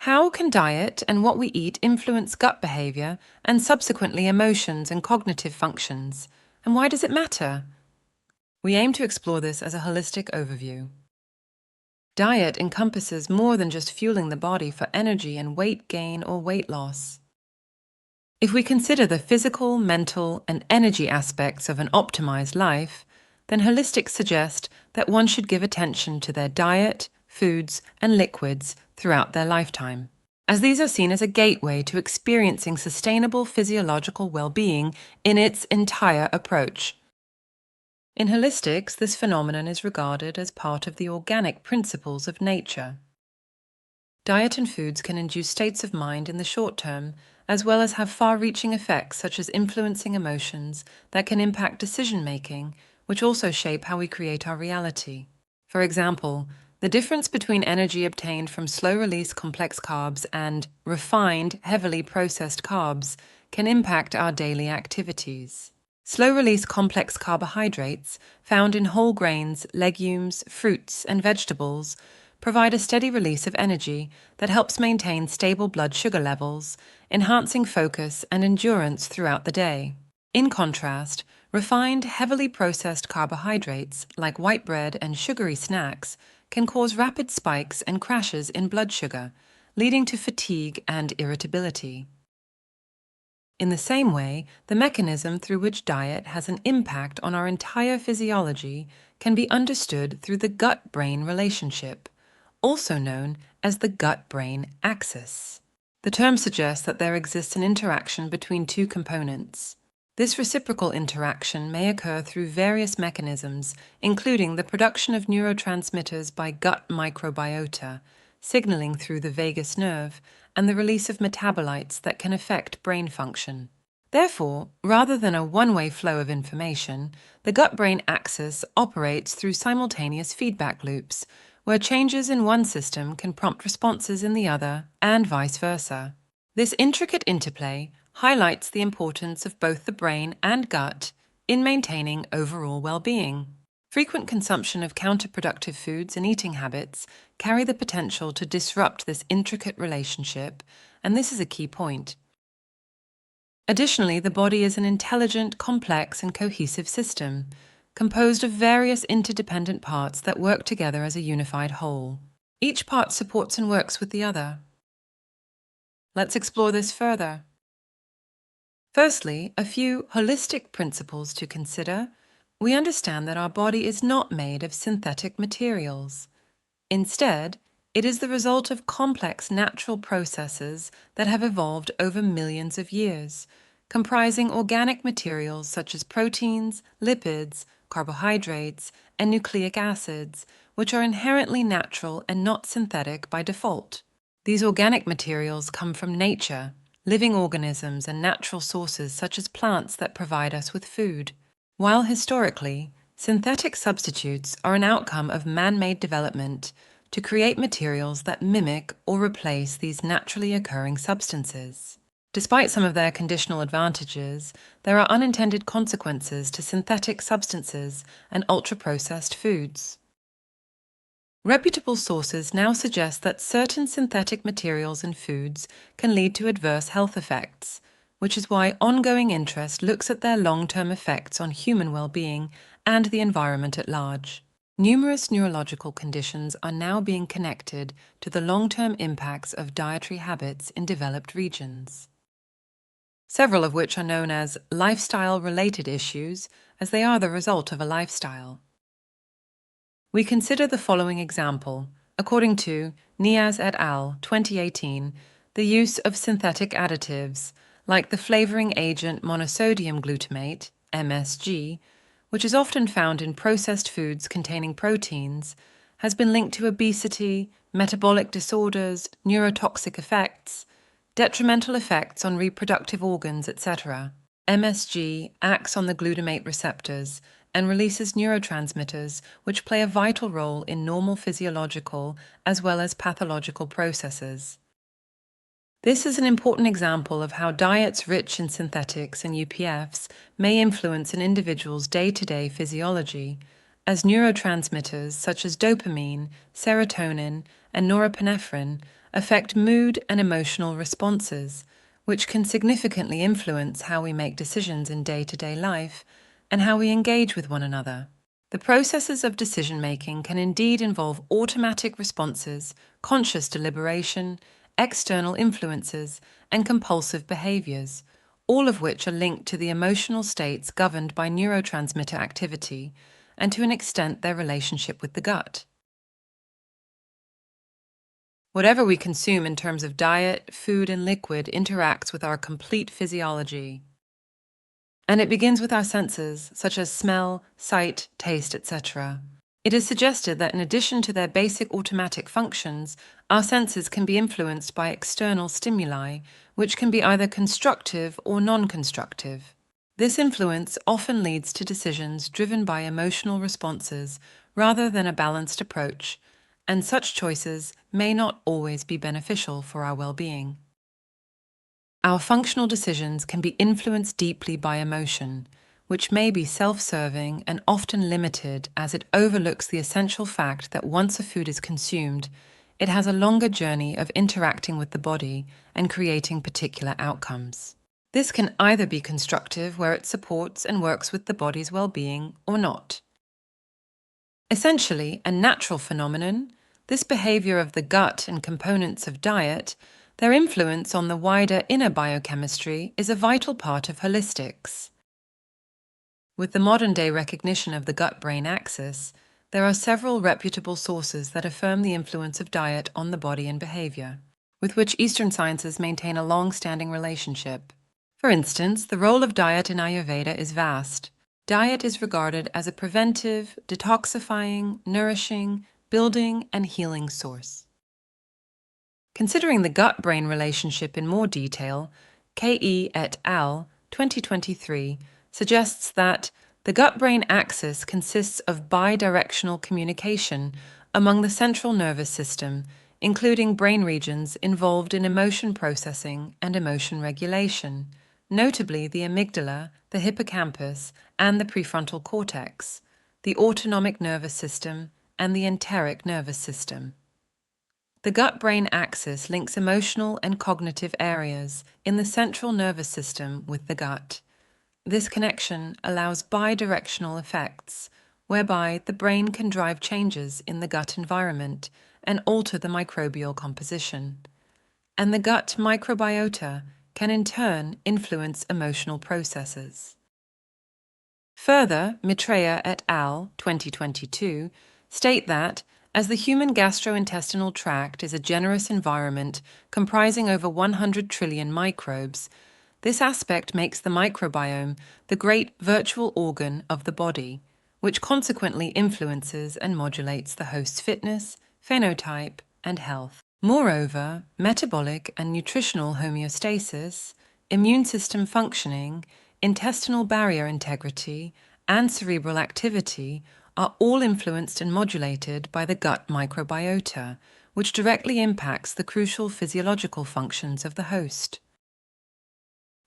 How can diet and what we eat influence gut behavior and subsequently emotions and cognitive functions? And why does it matter? We aim to explore this as a holistic overview. Diet encompasses more than just fueling the body for energy and weight gain or weight loss. If we consider the physical, mental, and energy aspects of an optimized life, then holistics suggest that one should give attention to their diet, foods, and liquids throughout their lifetime, as these are seen as a gateway to experiencing sustainable physiological well-being in its entire approach. In holistics, this phenomenon is regarded as part of the organic principles of nature. Diet and foods can induce states of mind in the short term, as well as have far-reaching effects such as influencing emotions that can impact decision-making, which also shape how we create our reality. For example, the difference between energy obtained from slow-release complex carbs and refined, heavily processed carbs can impact our daily activities. Slow-release complex carbohydrates, found in whole grains, legumes, fruits, and vegetables, provide a steady release of energy that helps maintain stable blood sugar levels, enhancing focus and endurance throughout the day. In contrast, refined, heavily processed carbohydrates, like white bread and sugary snacks, can cause rapid spikes and crashes in blood sugar, leading to fatigue and irritability. In the same way, the mechanism through which diet has an impact on our entire physiology can be understood through the gut-brain relationship, also known as the gut-brain axis. The term suggests that there exists an interaction between two components. This reciprocal interaction may occur through various mechanisms, including the production of neurotransmitters by gut microbiota, signaling through the vagus nerve, and the release of metabolites that can affect brain function. Therefore, rather than a one-way flow of information, the gut-brain axis operates through simultaneous feedback loops, where changes in one system can prompt responses in the other, and vice versa. This intricate interplay highlights the importance of both the brain and gut in maintaining overall well-being. Frequent consumption of counterproductive foods and eating habits carry the potential to disrupt this intricate relationship, and this is a key point. Additionally, the body is an intelligent, complex, and cohesive system, composed of various interdependent parts that work together as a unified whole. Each part supports and works with the other. Let's explore this further. Firstly, a few holistic principles to consider. We understand that our body is not made of synthetic materials. Instead, it is the result of complex natural processes that have evolved over millions of years, comprising organic materials such as proteins, lipids, carbohydrates, and nucleic acids, which are inherently natural and not synthetic by default. These organic materials come from nature, living organisms, and natural sources such as plants that provide us with food. While historically, synthetic substitutes are an outcome of man-made development to create materials that mimic or replace these naturally occurring substances. Despite some of their conditional advantages, there are unintended consequences to synthetic substances and ultra-processed foods. Reputable sources now suggest that certain synthetic materials in foods can lead to adverse health effects, which is why ongoing interest looks at their long-term effects on human well-being and the environment at large. Numerous neurological conditions are now being connected to the long-term impacts of dietary habits in developed regions, several of which are known as lifestyle-related issues, as they are the result of a lifestyle. We consider the following example. According to Niaz et al. 2018, the use of synthetic additives, like the flavoring agent monosodium glutamate, MSG, which is often found in processed foods containing proteins, has been linked to obesity, metabolic disorders, neurotoxic effects, detrimental effects on reproductive organs, etc. MSG acts on the glutamate receptors and releases neurotransmitters which play a vital role in normal physiological as well as pathological processes. This is an important example of how diets rich in synthetics and UPFs may influence an individual's day-to-day physiology, as neurotransmitters such as dopamine, serotonin, and norepinephrine affect mood and emotional responses, which can significantly influence how we make decisions in day-to-day life and how we engage with one another. The processes of decision-making can indeed involve automatic responses, conscious deliberation, external influences, and compulsive behaviors, all of which are linked to the emotional states governed by neurotransmitter activity and to an extent their relationship with the gut. Whatever we consume in terms of diet, food, and liquid interacts with our complete physiology. And it begins with our senses, such as smell, sight, taste, etc. It is suggested that in addition to their basic automatic functions, our senses can be influenced by external stimuli, which can be either constructive or non-constructive. This influence often leads to decisions driven by emotional responses rather than a balanced approach, and such choices may not always be beneficial for our well-being. Our functional decisions can be influenced deeply by emotion, which may be self-serving and often limited as it overlooks the essential fact that once a food is consumed, it has a longer journey of interacting with the body and creating particular outcomes. This can either be constructive, where it supports and works with the body's well-being, or not. Essentially, a natural phenomenon, this behavior of the gut and components of diet, their influence on the wider inner biochemistry is a vital part of holistics. With the modern-day recognition of the gut-brain axis, there are several reputable sources that affirm the influence of diet on the body and behavior, with which Eastern sciences maintain a long-standing relationship. For instance, the role of diet in Ayurveda is vast. Diet is regarded as a preventive, detoxifying, nourishing, building, and healing source. Considering the gut-brain relationship in more detail, K.E. et al. 2023 suggests that the gut-brain axis consists of bidirectional communication among the central nervous system, including brain regions involved in emotion processing and emotion regulation, notably the amygdala, the hippocampus, and the prefrontal cortex, the autonomic nervous system, and the enteric nervous system. The gut-brain axis links emotional and cognitive areas in the central nervous system with the gut. This connection allows bidirectional effects, whereby the brain can drive changes in the gut environment and alter the microbial composition. And the gut microbiota can in turn influence emotional processes. Further, Maitreya et al. 2022 state that, as the human gastrointestinal tract is a generous environment comprising over 100 trillion microbes, this aspect makes the microbiome the great virtual organ of the body, which consequently influences and modulates the host's fitness, phenotype, and health. Moreover, metabolic and nutritional homeostasis, immune system functioning, intestinal barrier integrity, and cerebral activity are all influenced and modulated by the gut microbiota, which directly impacts the crucial physiological functions of the host.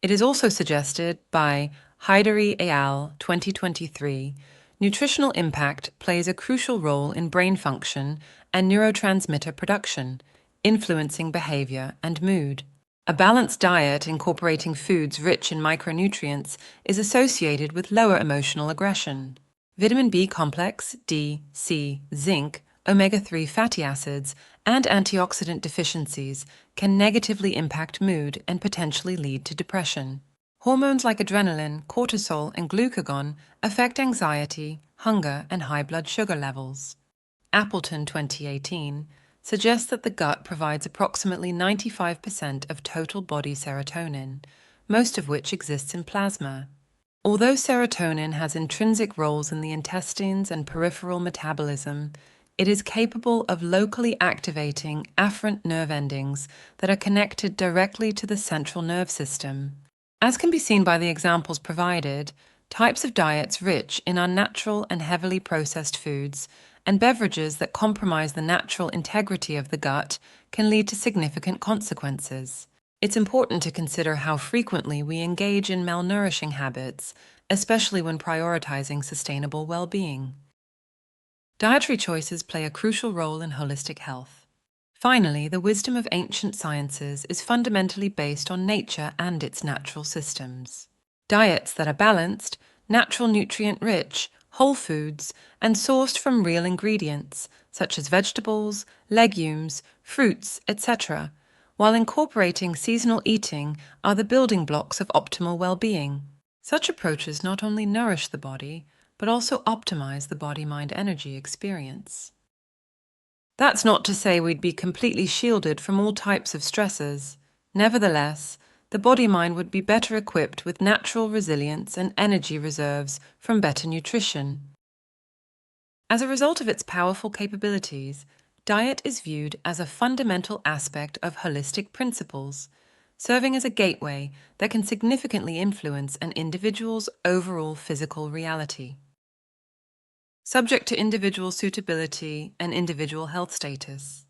It is also suggested by Heideri et al. 2023, nutritional impact plays a crucial role in brain function and neurotransmitter production, influencing behavior and mood. A balanced diet incorporating foods rich in micronutrients is associated with lower emotional aggression. Vitamin B complex, D, C, zinc, omega-3 fatty acids, and antioxidant deficiencies can negatively impact mood and potentially lead to depression. Hormones like adrenaline, cortisol, and glucagon affect anxiety, hunger, and high blood sugar levels. Appleton 2018 suggests that the gut provides approximately 95% of total body serotonin, most of which exists in plasma. Although serotonin has intrinsic roles in the intestines and peripheral metabolism, it is capable of locally activating afferent nerve endings that are connected directly to the central nerve system. As can be seen by the examples provided, types of diets rich in unnatural and heavily processed foods and beverages that compromise the natural integrity of the gut can lead to significant consequences. It's important to consider how frequently we engage in malnourishing habits, especially when prioritizing sustainable well-being. Dietary choices play a crucial role in holistic health. Finally, the wisdom of ancient sciences is fundamentally based on nature and its natural systems. Diets that are balanced, natural nutrient-rich, whole foods, and sourced from real ingredients, such as vegetables, legumes, fruits, etc., while incorporating seasonal eating, are the building blocks of optimal well-being. Such approaches not only nourish the body, but also optimize the body-mind energy experience. That's not to say we'd be completely shielded from all types of stressors. Nevertheless, the body-mind would be better equipped with natural resilience and energy reserves from better nutrition. As a result of its powerful capabilities, diet is viewed as a fundamental aspect of holistic principles, serving as a gateway that can significantly influence an individual's overall physical reality. Subject to individual suitability and individual health status.